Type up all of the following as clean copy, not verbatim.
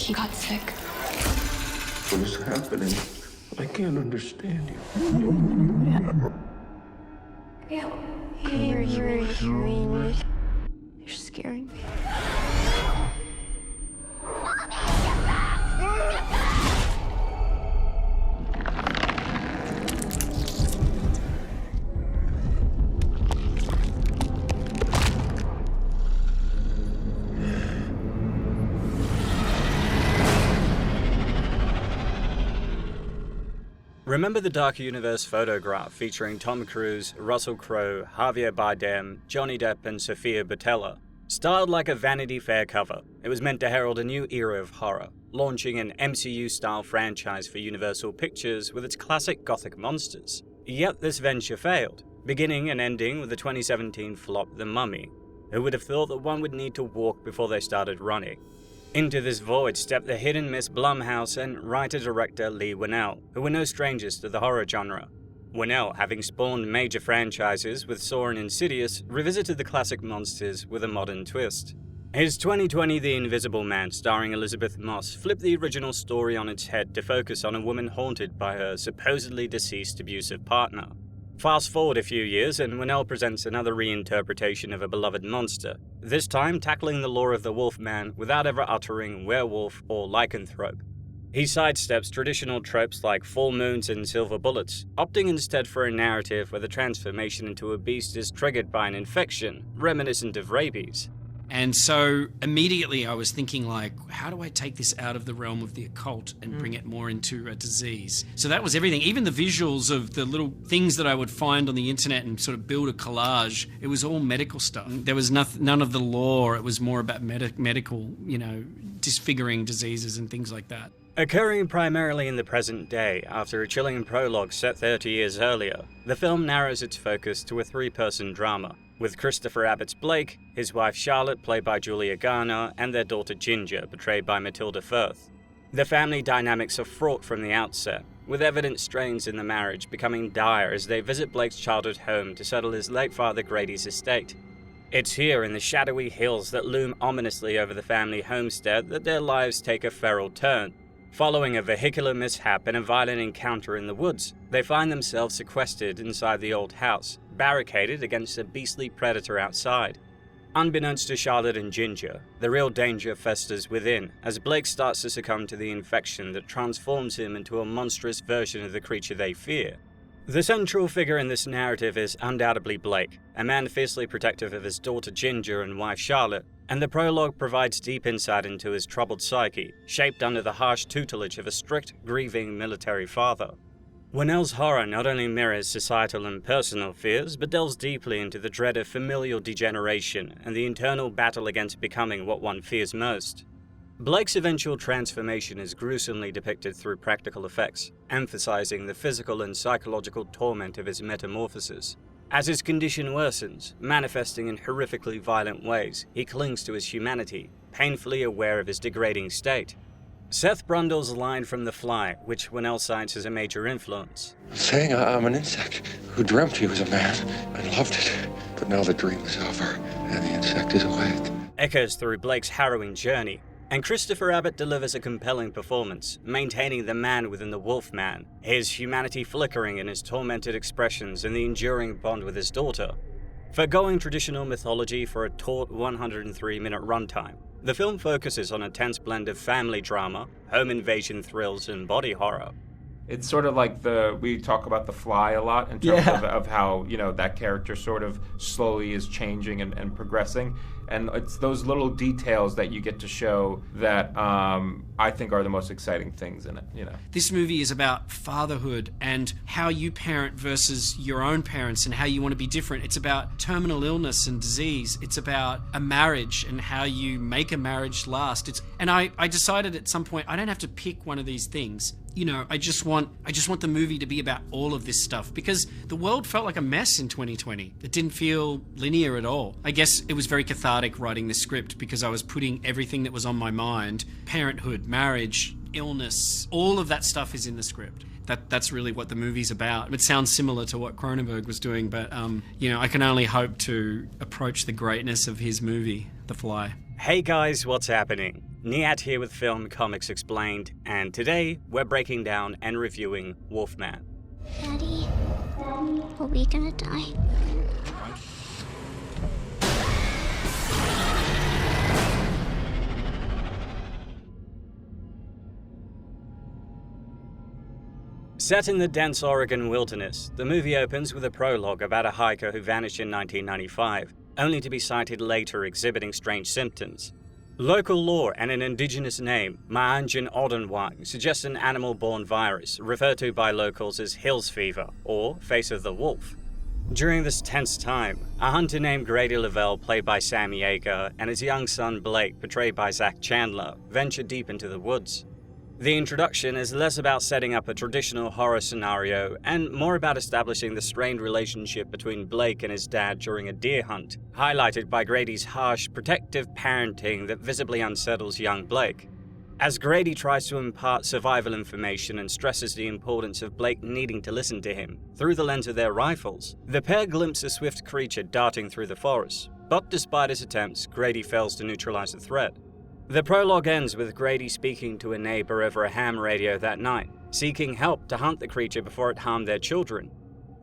He got sick. What is happening? I can't understand you. You're scaring me. Remember the Dark Universe photograph featuring Tom Cruise, Russell Crowe, Javier Bardem, Johnny Depp and Sofia Boutella? Styled like a Vanity Fair cover, it was meant to herald a new era of horror, launching an MCU-style franchise for Universal Pictures with its classic gothic monsters. Yet this venture failed, beginning and ending with the 2017 flop The Mummy. Who would have thought that one would need to walk before they started running? Into this void stepped the hidden Miss Blumhouse and writer-director Leigh Whannell, who were no strangers to the horror genre. Whannell, having spawned major franchises with Saw and Insidious, revisited the classic monsters with a modern twist. His 2020 The Invisible Man, starring Elizabeth Moss, flipped the original story on its head to focus on a woman haunted by her supposedly deceased abusive partner. Fast forward a few years and Whannell presents another reinterpretation of a beloved monster, this time tackling the lore of the wolfman without ever uttering werewolf or lycanthrope. He sidesteps traditional tropes like full moons and silver bullets, opting instead for a narrative where the transformation into a beast is triggered by an infection, reminiscent of rabies. And so immediately I was thinking, like, how do I take this out of the realm of the occult and bring it more into a disease? So that was everything. Even the visuals of the little things that I would find on the internet and sort of build a collage, it was all medical stuff. There was none of the lore. It was more about medical, disfiguring diseases and things like that. Occurring primarily in the present day, after a chilling prologue set 30 years earlier, the film narrows its focus to a three-person drama, with Christopher Abbott's Blake, his wife Charlotte, played by Julia Garner, and their daughter Ginger, portrayed by Matilda Firth. The family dynamics are fraught from the outset, with evident strains in the marriage becoming dire as they visit Blake's childhood home to settle his late father Grady's estate. It's here in the shadowy hills that loom ominously over the family homestead that their lives take a feral turn. Following a vehicular mishap and a violent encounter in the woods, they find themselves sequestered inside the old house, barricaded against a beastly predator outside. Unbeknownst to Charlotte and Ginger, the real danger festers within as Blake starts to succumb to the infection that transforms him into a monstrous version of the creature they fear. The central figure in this narrative is undoubtedly Blake, a man fiercely protective of his daughter Ginger and wife Charlotte, and the prologue provides deep insight into his troubled psyche, shaped under the harsh tutelage of a strict, grieving military father. Whannell's horror not only mirrors societal and personal fears, but delves deeply into the dread of familial degeneration and the internal battle against becoming what one fears most. Blake's eventual transformation is gruesomely depicted through practical effects, emphasizing the physical and psychological torment of his metamorphosis. As his condition worsens, manifesting in horrifically violent ways, he clings to his humanity, painfully aware of his degrading state. Seth Brundle's line from The Fly, which Whannell cites as a major influence. Saying I'm an insect who dreamt he was a man and loved it, but now the dream is over and the insect is awake. Echoes through Blake's harrowing journey, and Christopher Abbott delivers a compelling performance, maintaining the man within the wolfman, his humanity flickering in his tormented expressions and the enduring bond with his daughter. Forgoing traditional mythology for a taut 103-minute runtime, the film focuses on a tense blend of family drama, home invasion thrills, and body horror. It's sort of like we talk about The Fly a lot in terms of how, that character sort of slowly is changing and progressing. And it's those little details that you get to show that I think are the most exciting things in it, This movie is about fatherhood and how you parent versus your own parents and how you want to be different. It's about terminal illness and disease. It's about a marriage and how you make a marriage last. I decided at some point I don't have to pick one of these things. I just want the movie to be about all of this stuff because the world felt like a mess in 2020. It didn't feel linear at all. I guess it was very cathartic writing the script because I was putting everything that was on my mind, parenthood, marriage, illness, all of that stuff is in the script. That's really what the movie's about. It sounds similar to what Cronenberg was doing, but I can only hope to approach the greatness of his movie, The Fly. Hey guys, what's happening? Nihat here with Film Comics Explained, and today we're breaking down and reviewing Wolfman. Daddy, are we gonna die? Set in the dense Oregon wilderness, the movie opens with a prologue about a hiker who vanished in 1995, only to be sighted later exhibiting strange symptoms. Local lore and an indigenous name, Maanjin Odenwang, suggests an animal-borne virus, referred to by locals as Hills Fever, or Face of the Wolf. During this tense time, a hunter named Grady Lavelle, played by Sam Yeager, and his young son Blake, portrayed by Zach Chandler, venture deep into the woods. The introduction is less about setting up a traditional horror scenario and more about establishing the strained relationship between Blake and his dad during a deer hunt, highlighted by Grady's harsh, protective parenting that visibly unsettles young Blake. As Grady tries to impart survival information and stresses the importance of Blake needing to listen to him through the lens of their rifles, the pair glimpse a swift creature darting through the forest, but despite his attempts, Grady fails to neutralize the threat. The prologue ends with Grady speaking to a neighbor over a ham radio that night, seeking help to hunt the creature before it harmed their children.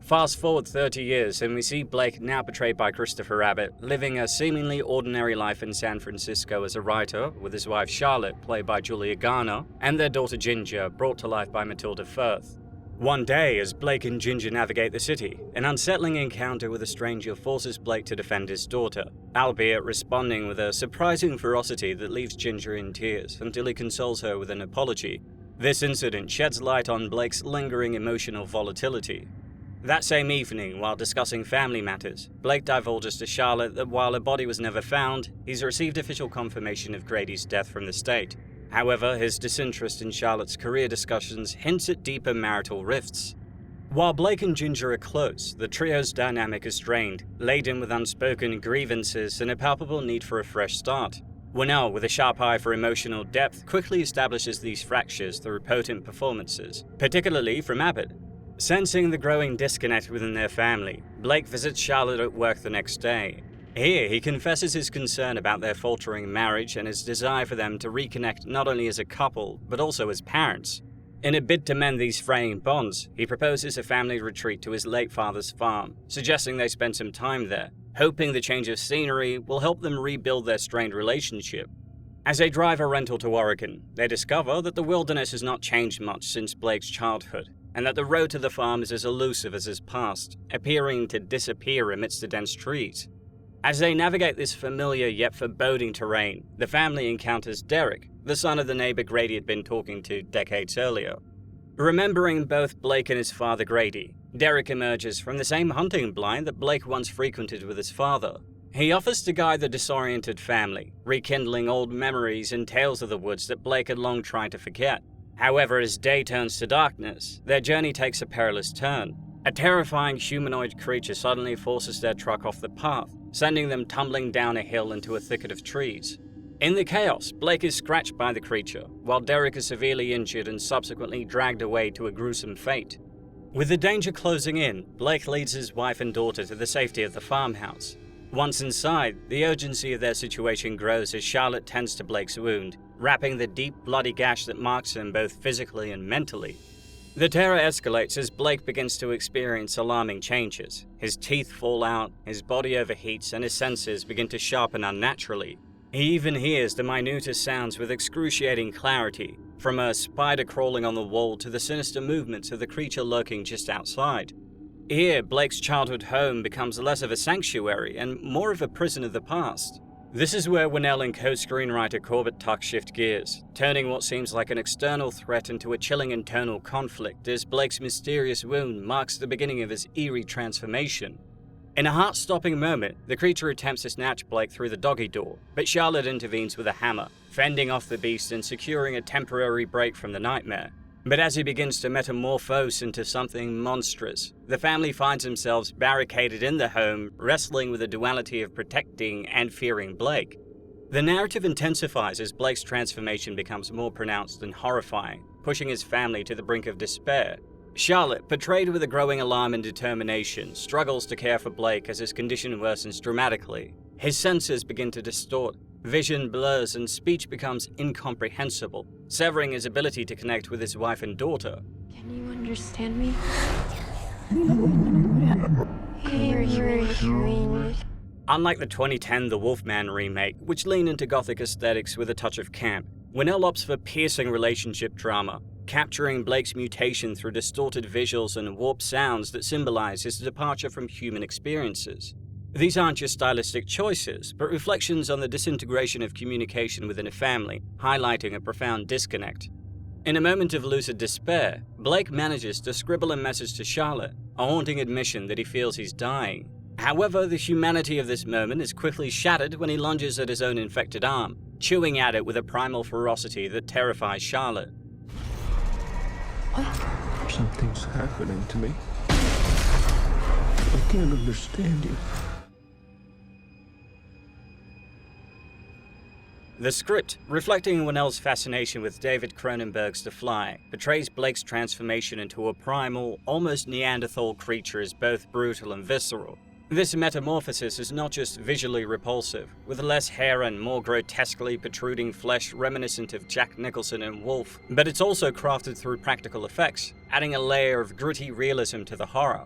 Fast forward 30 years and we see Blake, now portrayed by Christopher Abbott, living a seemingly ordinary life in San Francisco as a writer, with his wife Charlotte, played by Julia Garner, and their daughter Ginger, brought to life by Matilda Firth. One day, as Blake and Ginger navigate the city, an unsettling encounter with a stranger forces Blake to defend his daughter, albeit responding with a surprising ferocity that leaves Ginger in tears until he consoles her with an apology. This incident sheds light on Blake's lingering emotional volatility. That same evening, while discussing family matters, Blake divulges to Charlotte that while a body was never found, he's received official confirmation of Grady's death from the state. However, his disinterest in Charlotte's career discussions hints at deeper marital rifts. While Blake and Ginger are close, the trio's dynamic is strained, laden with unspoken grievances and a palpable need for a fresh start. Whannell, with a sharp eye for emotional depth, quickly establishes these fractures through potent performances, particularly from Abbott. Sensing the growing disconnect within their family, Blake visits Charlotte at work the next day. Here, he confesses his concern about their faltering marriage and his desire for them to reconnect not only as a couple, but also as parents. In a bid to mend these fraying bonds, he proposes a family retreat to his late father's farm, suggesting they spend some time there, hoping the change of scenery will help them rebuild their strained relationship. As they drive a rental to Oregon, they discover that the wilderness has not changed much since Blake's childhood, and that the road to the farm is as elusive as his past, appearing to disappear amidst the dense trees. As they navigate this familiar yet foreboding terrain, the family encounters Derek, the son of the neighbor Grady had been talking to decades earlier. Remembering both Blake and his father Grady, Derek emerges from the same hunting blind that Blake once frequented with his father. He offers to guide the disoriented family, rekindling old memories and tales of the woods that Blake had long tried to forget. However, as day turns to darkness, their journey takes a perilous turn. A terrifying humanoid creature suddenly forces their truck off the path, sending them tumbling down a hill into a thicket of trees. In the chaos, Blake is scratched by the creature, while Derek is severely injured and subsequently dragged away to a gruesome fate. With the danger closing in, Blake leads his wife and daughter to the safety of the farmhouse. Once inside, the urgency of their situation grows as Charlotte tends to Blake's wound, wrapping the deep, bloody gash that marks him both physically and mentally. The terror escalates as Blake begins to experience alarming changes. His teeth fall out, his body overheats, and his senses begin to sharpen unnaturally. He even hears the minutest sounds with excruciating clarity, from a spider crawling on the wall to the sinister movements of the creature lurking just outside. Here, Blake's childhood home becomes less of a sanctuary and more of a prison of the past. This is where Whannell and co-screenwriter Corbett Tuck shift gears, turning what seems like an external threat into a chilling internal conflict as Blake's mysterious wound marks the beginning of his eerie transformation. In a heart-stopping moment, the creature attempts to snatch Blake through the doggy door, but Charlotte intervenes with a hammer, fending off the beast and securing a temporary break from the nightmare. But as he begins to metamorphose into something monstrous, the family finds themselves barricaded in the home, wrestling with the duality of protecting and fearing Blake. The narrative intensifies as Blake's transformation becomes more pronounced and horrifying, pushing his family to the brink of despair. Charlotte, portrayed with a growing alarm and determination, struggles to care for Blake as his condition worsens dramatically. His senses begin to distort, Vision blurs and speech becomes incomprehensible, severing his ability to connect with his wife and daughter. Can you understand me? Unlike the 2010 The Wolfman remake, which leaned into gothic aesthetics with a touch of camp, Whannell opts for piercing relationship drama, capturing Blake's mutation through distorted visuals and warped sounds that symbolize his departure from human experiences. These aren't just stylistic choices, but reflections on the disintegration of communication within a family, highlighting a profound disconnect. In a moment of lucid despair, Blake manages to scribble a message to Charlotte, a haunting admission that he feels he's dying. However, the humanity of this moment is quickly shattered when he lunges at his own infected arm, chewing at it with a primal ferocity that terrifies Charlotte. Something's happening to me. I can't understand you. The script, reflecting Whannell's fascination with David Cronenberg's The Fly, portrays Blake's transformation into a primal, almost Neanderthal creature as both brutal and visceral. This metamorphosis is not just visually repulsive, with less hair and more grotesquely protruding flesh reminiscent of Jack Nicholson in Wolf, but it's also crafted through practical effects, adding a layer of gritty realism to the horror.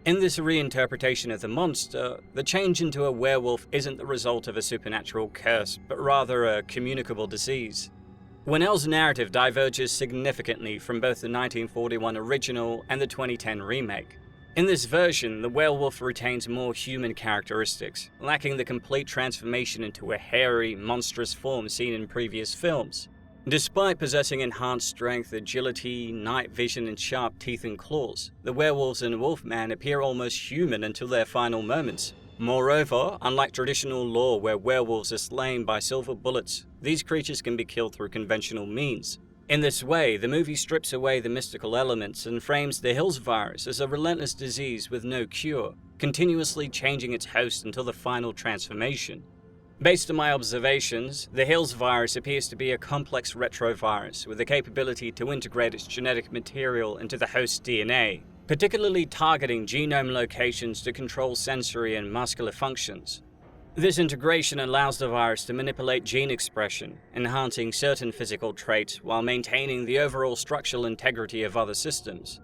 In this reinterpretation of the monster, the change into a werewolf isn't the result of a supernatural curse, but rather a communicable disease. Whannell's narrative diverges significantly from both the 1941 original and the 2010 remake. In this version, the werewolf retains more human characteristics, lacking the complete transformation into a hairy, monstrous form seen in previous films. Despite possessing enhanced strength, agility, night vision, and sharp teeth and claws, the werewolves in Wolfman appear almost human until their final moments. Moreover, unlike traditional lore where werewolves are slain by silver bullets, these creatures can be killed through conventional means. In this way, the movie strips away the mystical elements and frames the Hills virus as a relentless disease with no cure, continuously changing its host until the final transformation. Based on my observations, the Hills virus appears to be a complex retrovirus with the capability to integrate its genetic material into the host's DNA, particularly targeting genome locations to control sensory and muscular functions. This integration allows the virus to manipulate gene expression, enhancing certain physical traits while maintaining the overall structural integrity of other systems.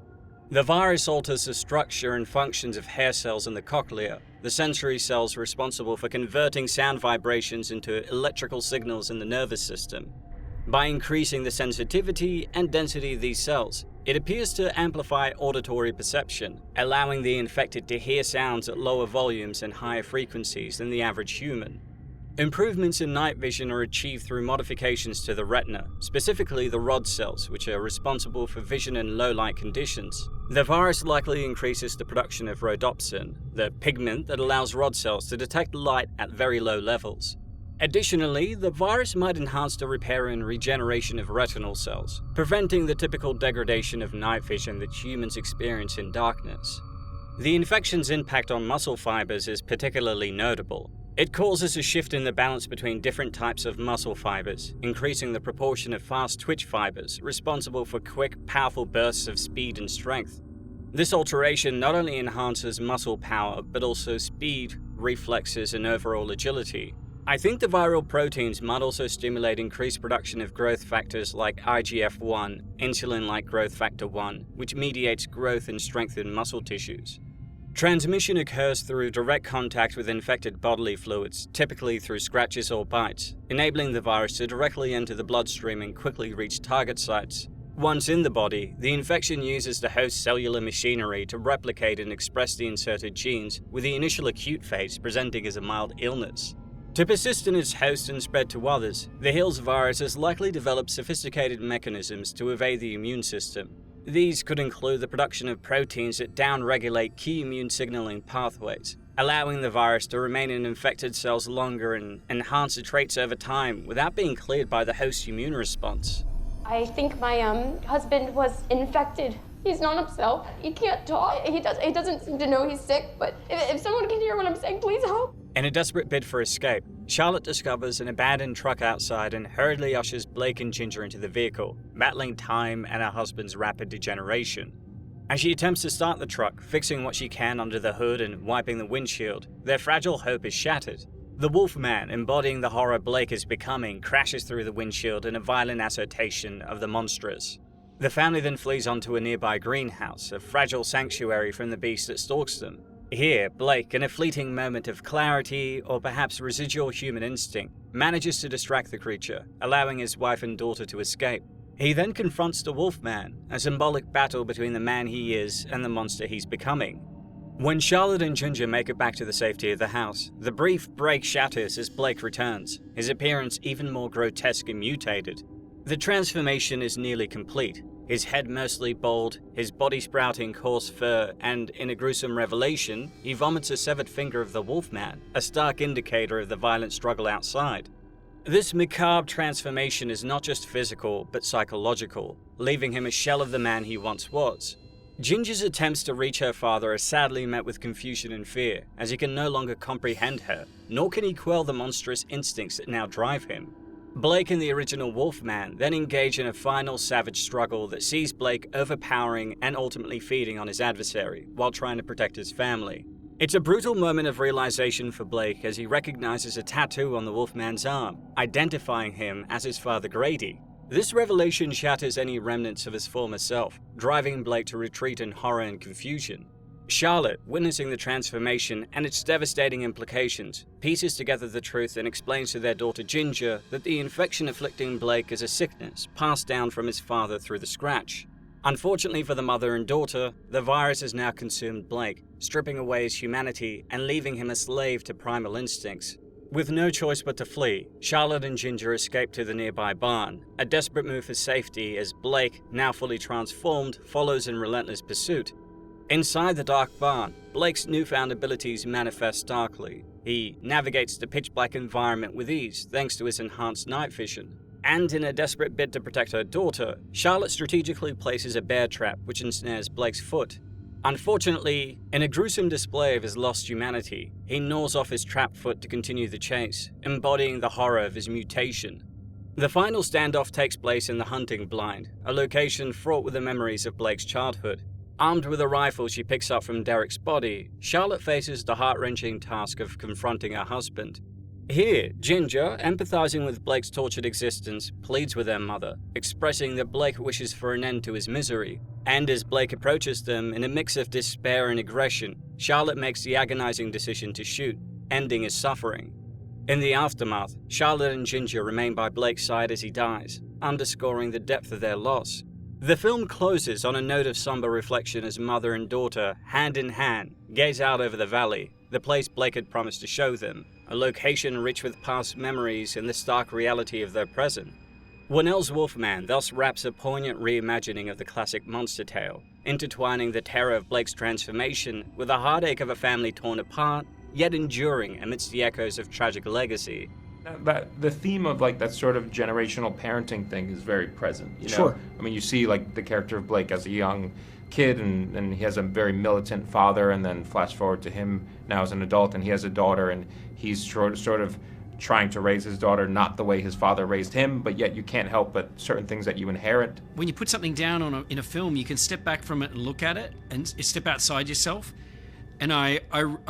The virus alters the structure and functions of hair cells in the cochlea, the sensory cells responsible for converting sound vibrations into electrical signals in the nervous system. By increasing the sensitivity and density of these cells, it appears to amplify auditory perception, allowing the infected to hear sounds at lower volumes and higher frequencies than the average human. Improvements in night vision are achieved through modifications to the retina, specifically the rod cells, which are responsible for vision in low-light conditions. The virus likely increases the production of rhodopsin, the pigment that allows rod cells to detect light at very low levels. Additionally, the virus might enhance the repair and regeneration of retinal cells, preventing the typical degradation of night vision that humans experience in darkness. The infection's impact on muscle fibers is particularly notable. It causes a shift in the balance between different types of muscle fibers, increasing the proportion of fast twitch fibers responsible for quick, powerful bursts of speed and strength. This alteration not only enhances muscle power, but also speed, reflexes, and overall agility. I think the viral proteins might also stimulate increased production of growth factors like IGF-1, insulin-like growth factor 1, which mediates growth and strength in muscle tissues. Transmission occurs through direct contact with infected bodily fluids, typically through scratches or bites, enabling the virus to directly enter the bloodstream and quickly reach target sites. Once in the body, the infection uses the host's cellular machinery to replicate and express the inserted genes, with the initial acute phase presenting as a mild illness. To persist in its host and spread to others, the Hills virus has likely developed sophisticated mechanisms to evade the immune system. These could include the production of proteins that downregulate key immune signaling pathways, allowing the virus to remain in infected cells longer and enhance the traits over time without being cleared by the host's immune response. I think my husband was infected. He's not himself. He can't talk. He doesn't seem to know he's sick, but if someone can hear what I'm saying, please help. In a desperate bid for escape, Charlotte discovers an abandoned truck outside and hurriedly ushers Blake and Ginger into the vehicle, battling time and her husband's rapid degeneration. As she attempts to start the truck, fixing what she can under the hood and wiping the windshield, their fragile hope is shattered. The wolfman, embodying the horror Blake is becoming, crashes through the windshield in a violent assertion of the monstrous. The family then flees onto a nearby greenhouse, a fragile sanctuary from the beast that stalks them. Here, Blake, in a fleeting moment of clarity or perhaps residual human instinct, manages to distract the creature, allowing his wife and daughter to escape. He then confronts the wolfman, a symbolic battle between the man he is and the monster he's becoming. When Charlotte and Ginger make it back to the safety of the house, the brief break shatters as Blake returns, his appearance even more grotesque and mutated. The transformation is nearly complete, his head mostly bald, his body sprouting coarse fur, and in a gruesome revelation, he vomits a severed finger of the wolfman, a stark indicator of the violent struggle outside. This macabre transformation is not just physical, but psychological, leaving him a shell of the man he once was. Ginger's attempts to reach her father are sadly met with confusion and fear, as he can no longer comprehend her, nor can he quell the monstrous instincts that now drive him. Blake and the original Wolfman then engage in a final savage struggle that sees Blake overpowering and ultimately feeding on his adversary, while trying to protect his family. It's a brutal moment of realization for Blake as he recognizes a tattoo on the Wolfman's arm, identifying him as his father Grady. This revelation shatters any remnants of his former self, driving Blake to retreat in horror and confusion. Charlotte, witnessing the transformation and its devastating implications, pieces together the truth and explains to their daughter Ginger that the infection afflicting Blake is a sickness passed down from his father through the scratch. Unfortunately for the mother and daughter, the virus has now consumed Blake, stripping away his humanity and leaving him a slave to primal instincts. With no choice but to flee, Charlotte and Ginger escape to the nearby barn, a desperate move for safety as Blake, now fully transformed, follows in relentless pursuit. Inside the dark barn, Blake's newfound abilities manifest starkly. He navigates the pitch-black environment with ease thanks to his enhanced night vision. And in a desperate bid to protect her daughter, Charlotte strategically places a bear trap which ensnares Blake's foot. Unfortunately, in a gruesome display of his lost humanity, he gnaws off his trapped foot to continue the chase, embodying the horror of his mutation. The final standoff takes place in the hunting blind, a location fraught with the memories of Blake's childhood. Armed with a rifle she picks up from Derek's body, Charlotte faces the heart-wrenching task of confronting her husband. Here, Ginger, empathizing with Blake's tortured existence, pleads with her mother, expressing that Blake wishes for an end to his misery. And as Blake approaches them in a mix of despair and aggression, Charlotte makes the agonizing decision to shoot, ending his suffering. In the aftermath, Charlotte and Ginger remain by Blake's side as he dies, underscoring the depth of their loss. The film closes on a note of somber reflection as mother and daughter, hand in hand, gaze out over the valley, the place Blake had promised to show them, a location rich with past memories and the stark reality of their present. Whannell's Wolfman thus wraps a poignant reimagining of the classic monster tale, intertwining the terror of Blake's transformation with the heartache of a family torn apart, yet enduring amidst the echoes of tragic legacy. The theme of like that sort of generational parenting thing is very present. You know? Sure. I mean, you see like the character of Blake as a young kid, and he has a very militant father, and then flash forward to him now as an adult, and he has a daughter, and he's sort of trying to raise his daughter not the way his father raised him, but yet you can't help but certain things that you inherit. When you put something down in a film, you can step back from it and look at it and step outside yourself. And I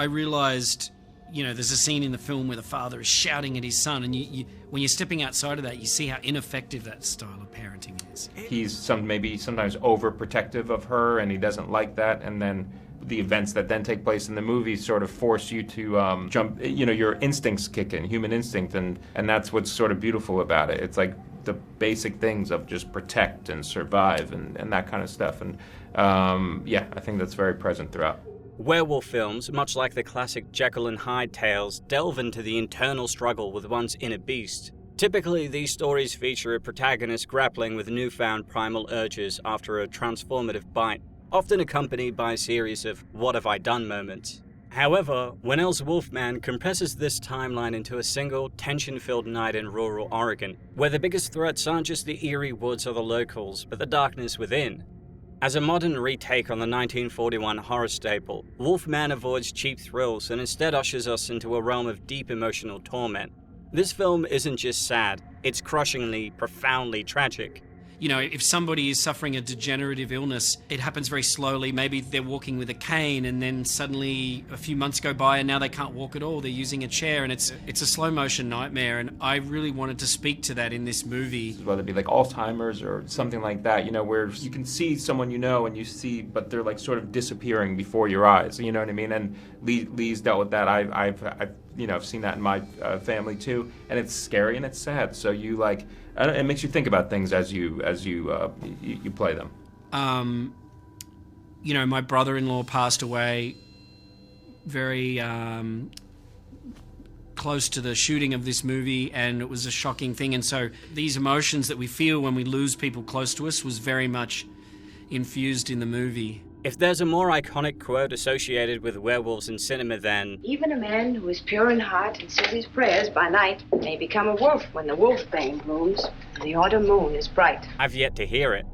realized, you know, there's a scene in the film where the father is shouting at his son, and you when you're stepping outside of that, you see how ineffective that style of parenting is. He's sometimes overprotective of her, and he doesn't like that, and then the events that then take place in the movie sort of force you to jump, you know, your instincts kick in, human instinct, and that's what's sort of beautiful about it. It's like the basic things of just protect and survive and that kind of stuff, and yeah, I think that's very present throughout. Werewolf films, much like the classic Jekyll and Hyde tales, delve into the internal struggle with one's inner beast. Typically, these stories feature a protagonist grappling with newfound primal urges after a transformative bite, often accompanied by a series of "what have I done" moments. However, Whannell's Wolfman compresses this timeline into a single, tension-filled night in rural Oregon, where the biggest threats aren't just the eerie woods or the locals, but the darkness within. As a modern retake on the 1941 horror staple, Wolfman avoids cheap thrills and instead ushers us into a realm of deep emotional torment. This film isn't just sad, it's crushingly, profoundly tragic. You know, if somebody is suffering a degenerative illness, it happens very slowly. Maybe they're walking with a cane and then suddenly a few months go by and now they can't walk at all. They're using a chair, and it's a slow motion nightmare. And I really wanted to speak to that in this movie. Whether it be like Alzheimer's or something like that, you know, where you can see someone you know and you see, but they're like sort of disappearing before your eyes, you know what I mean? And Leigh's dealt with that. I've you know, I've seen that in my family too, and it's scary and it's sad. So you like, it makes you think about things as you play them. You know, my brother-in-law passed away very close to the shooting of this movie, and it was a shocking thing. And so these emotions that we feel when we lose people close to us was very much infused in the movie. If there's a more iconic quote associated with werewolves in cinema, then even a man who is pure in heart and says his prayers by night may become a wolf when the wolfbane blooms and the autumn moon is bright. I've yet to hear it.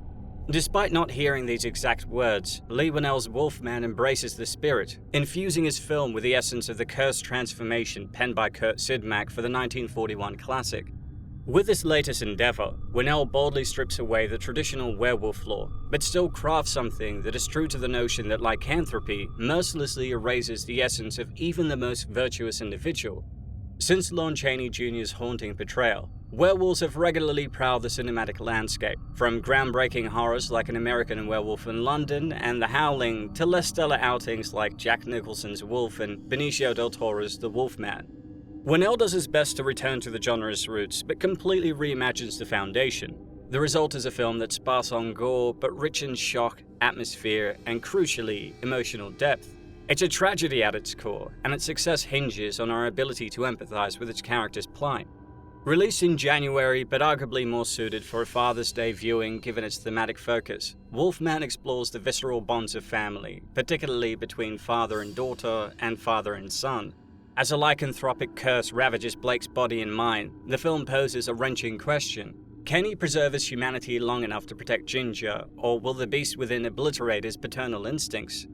Despite not hearing these exact words, Leigh Whannell's Wolfman embraces the spirit, infusing his film with the essence of the cursed transformation penned by Kurt Siodmak for the 1941 classic. With this latest endeavor, Whannell boldly strips away the traditional werewolf lore, but still crafts something that is true to the notion that lycanthropy mercilessly erases the essence of even the most virtuous individual. Since Lon Chaney Jr.'s haunting portrayal, werewolves have regularly prowled the cinematic landscape, from groundbreaking horrors like An American Werewolf in London and The Howling to less stellar outings like Jack Nicholson's Wolf and Benicio del Toro's The Wolfman. Whannell does his best to return to the genre's roots, but completely reimagines the foundation. The result is a film that's sparse on gore, but rich in shock, atmosphere, and crucially, emotional depth. It's a tragedy at its core, and its success hinges on our ability to empathize with its character's plight. Released in January, but arguably more suited for a Father's Day viewing given its thematic focus, Wolfman explores the visceral bonds of family, particularly between father and daughter and father and son. As a lycanthropic curse ravages Blake's body and mind, the film poses a wrenching question. Can he preserve his humanity long enough to protect Ginger, or will the beast within obliterate his paternal instincts?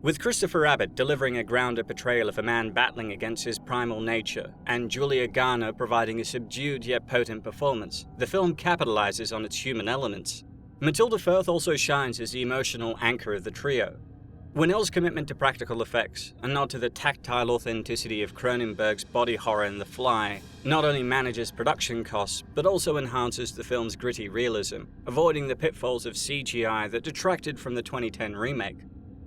With Christopher Abbott delivering a grounded portrayal of a man battling against his primal nature, and Julia Garner providing a subdued yet potent performance, the film capitalizes on its human elements. Matilda Firth also shines as the emotional anchor of the trio. Whannell's commitment to practical effects, a nod to the tactile authenticity of Cronenberg's body horror in The Fly, not only manages production costs, but also enhances the film's gritty realism, avoiding the pitfalls of CGI that detracted from the 2010 remake.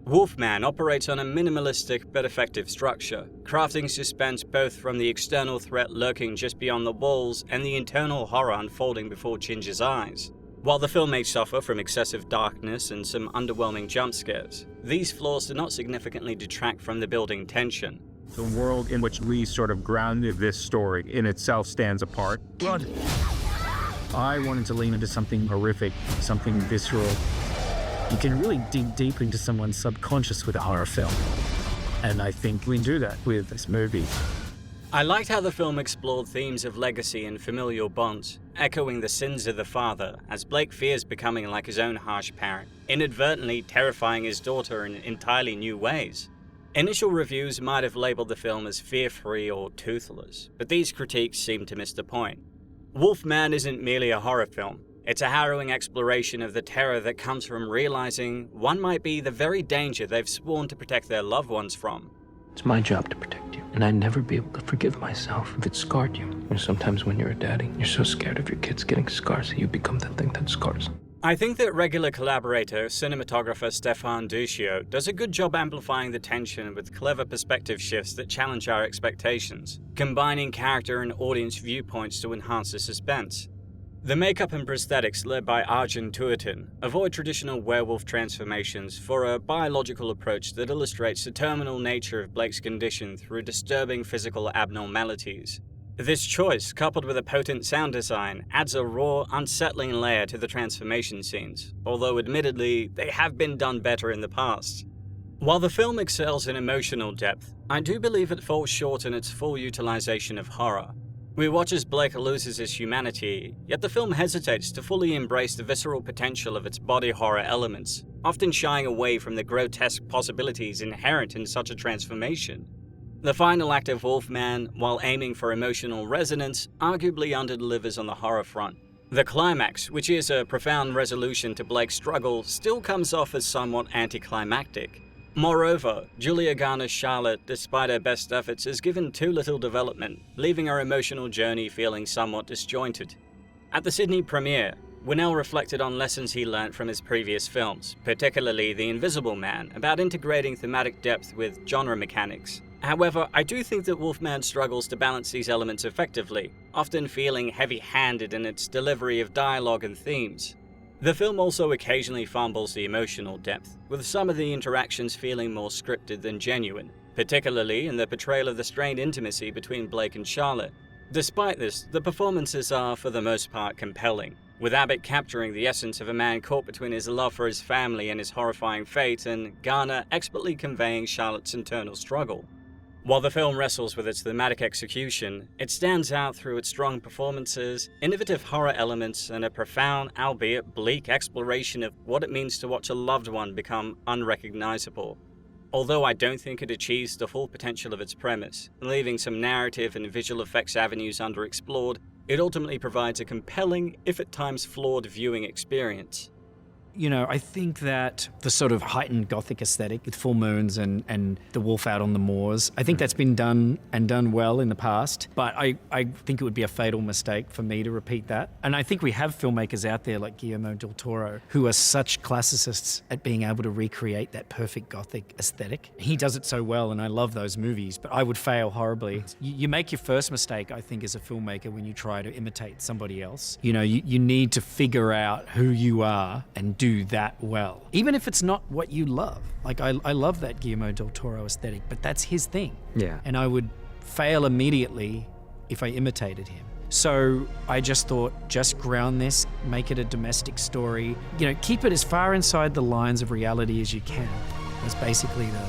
Wolfman operates on a minimalistic but effective structure, crafting suspense both from the external threat lurking just beyond the walls and the internal horror unfolding before Ginger's eyes. While the film may suffer from excessive darkness and some underwhelming jump scares, these flaws do not significantly detract from the building tension. The world in which Leigh sort of grounded this story in itself stands apart. Blood. I wanted to lean into something horrific, something visceral. You can really dig deep into someone's subconscious with a horror film. And I think we can do that with this movie. I liked how the film explored themes of legacy and familial bonds, echoing the sins of the father as Blake fears becoming like his own harsh parent, inadvertently terrifying his daughter in entirely new ways. Initial reviews might have labeled the film as fear-free or toothless, but these critiques seem to miss the point. Wolfman isn't merely a horror film. It's a harrowing exploration of the terror that comes from realizing one might be the very danger they've sworn to protect their loved ones from. It's my job to protect you, and I'd never be able to forgive myself if it scarred you. And sometimes when you're a daddy, you're so scared of your kids getting scars that you become the thing that scars them. I think that regular collaborator, cinematographer Stefan Duccio does a good job amplifying the tension with clever perspective shifts that challenge our expectations, combining character and audience viewpoints to enhance the suspense. The makeup and prosthetics led by Arjun Tuatin avoid traditional werewolf transformations for a biological approach that illustrates the terminal nature of Blake's condition through disturbing physical abnormalities. This choice, coupled with a potent sound design, adds a raw, unsettling layer to the transformation scenes, although admittedly, they have been done better in the past. While the film excels in emotional depth, I do believe it falls short in its full utilization of horror. We watch as Blake loses his humanity, yet the film hesitates to fully embrace the visceral potential of its body horror elements, often shying away from the grotesque possibilities inherent in such a transformation. The final act of Wolfman, while aiming for emotional resonance, arguably underdelivers on the horror front. The climax, which is a profound resolution to Blake's struggle, still comes off as somewhat anticlimactic. Moreover, Julia Garner's Charlotte, despite her best efforts, is given too little development, leaving her emotional journey feeling somewhat disjointed. At the Sydney premiere, Whannell reflected on lessons he learnt from his previous films, particularly The Invisible Man, about integrating thematic depth with genre mechanics. However, I do think that Wolfman struggles to balance these elements effectively, often feeling heavy-handed in its delivery of dialogue and themes. The film also occasionally fumbles the emotional depth, with some of the interactions feeling more scripted than genuine, particularly in the portrayal of the strained intimacy between Blake and Charlotte. Despite this, the performances are, for the most part, compelling, with Abbott capturing the essence of a man caught between his love for his family and his horrifying fate, and Garner expertly conveying Charlotte's internal struggle. While the film wrestles with its thematic execution, it stands out through its strong performances, innovative horror elements, and a profound, albeit bleak, exploration of what it means to watch a loved one become unrecognizable. Although I don't think it achieves the full potential of its premise, leaving some narrative and visual effects avenues underexplored, it ultimately provides a compelling, if at times flawed, viewing experience. You know, I think that the sort of heightened Gothic aesthetic with full moons and the wolf out on the moors, I think that's been done well in the past, but I think it would be a fatal mistake for me to repeat that. And I think we have filmmakers out there like Guillermo del Toro who are such classicists at being able to recreate that perfect Gothic aesthetic. He does it so well, and I love those movies, but I would fail horribly. You make your first mistake, I think, as a filmmaker when you try to imitate somebody else. You know, you need to figure out who you are and do that well, even if it's not what you love. Like I love that Guillermo del Toro aesthetic, but that's his thing. Yeah. And I would fail immediately if I imitated him. So I just thought, just ground this, make it a domestic story. You know, keep it as far inside the lines of reality as you can. That's basically the